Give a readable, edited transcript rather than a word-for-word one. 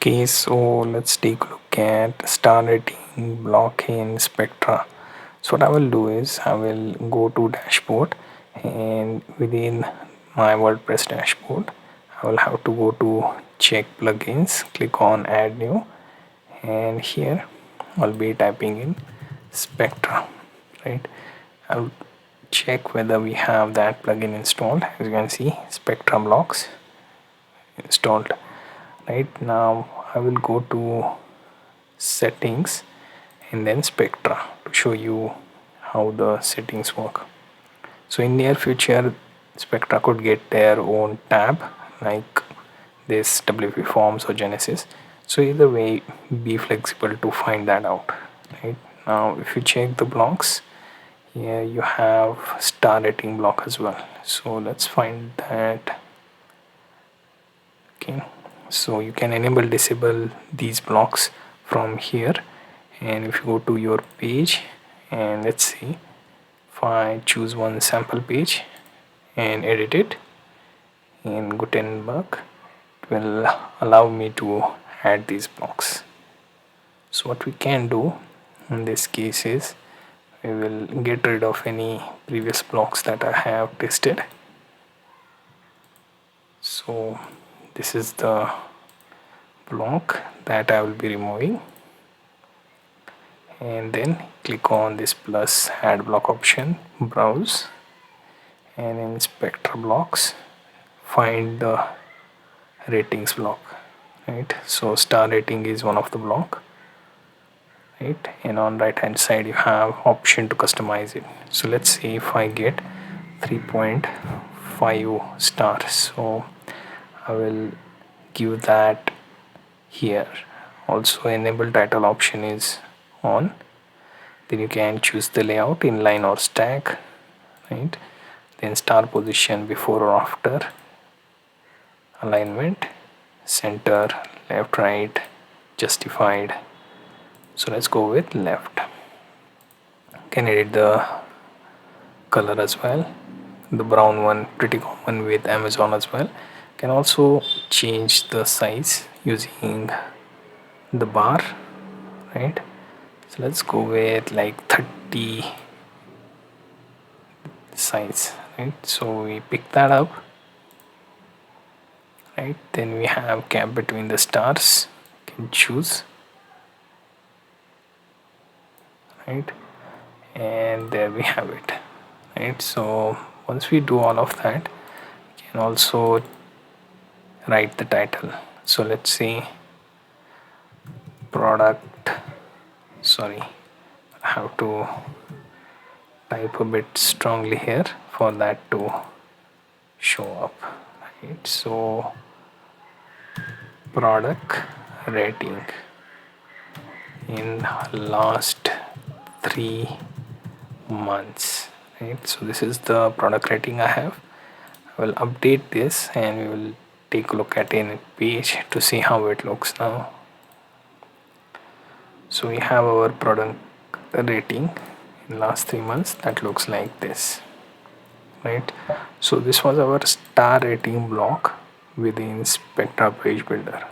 Okay, so let's take a look at star rating block in Spectra. So what I will do is I will go to dashboard, and within my WordPress dashboard I will have to go to check plugins, click on add new, and here I'll be typing in Spectra, right? I'll check whether we have that plugin installed. As you can see, Spectra blocks installed. Right now I will go to settings and then Spectra to show you how the settings work. So in near future Spectra could get their own tab like this WP Forms or Genesis. So either way, be flexible to find that out. Right now, if you check the blocks, here you have star rating block as well. So let's find that. Okay, so you can enable disable these blocks from here, and if you go to your page and let's see, if I choose one sample page and edit it in Gutenberg, it will allow me to add these blocks. So what we can do in this case is we will get rid of any previous blocks that I have tested. So this is the block that I will be removing, and then click on this plus add block option, browse, and in Spectra blocks find the ratings block, right? So star rating is one of the block, right? And on right hand side you have option to customize it. So let's see if I get 3.5 stars, so I will give that here. Also enable title option is on, then you can choose the layout inline or stack, right? Then star position before or after, alignment, center, left, right, justified. So let's go with left. Can edit the color as well, the brown one pretty common with Amazon as well. Can also change the size using the bar, right? So let's go with like 30 size, right? So we pick that up, right? Then we have gap between the stars, you can choose, right? And there we have it, right? So once we do all of that, we can also write the title. So let's see, product, sorry, I have to type a bit strongly here for that to show up, right? So product rating in last 3 months, right? So this is the product rating I have. I will update this and we will take a look at in page to see how it looks now. So we have our product rating in last 3 months that looks like this, right? So this was our star rating block within Spectra page builder.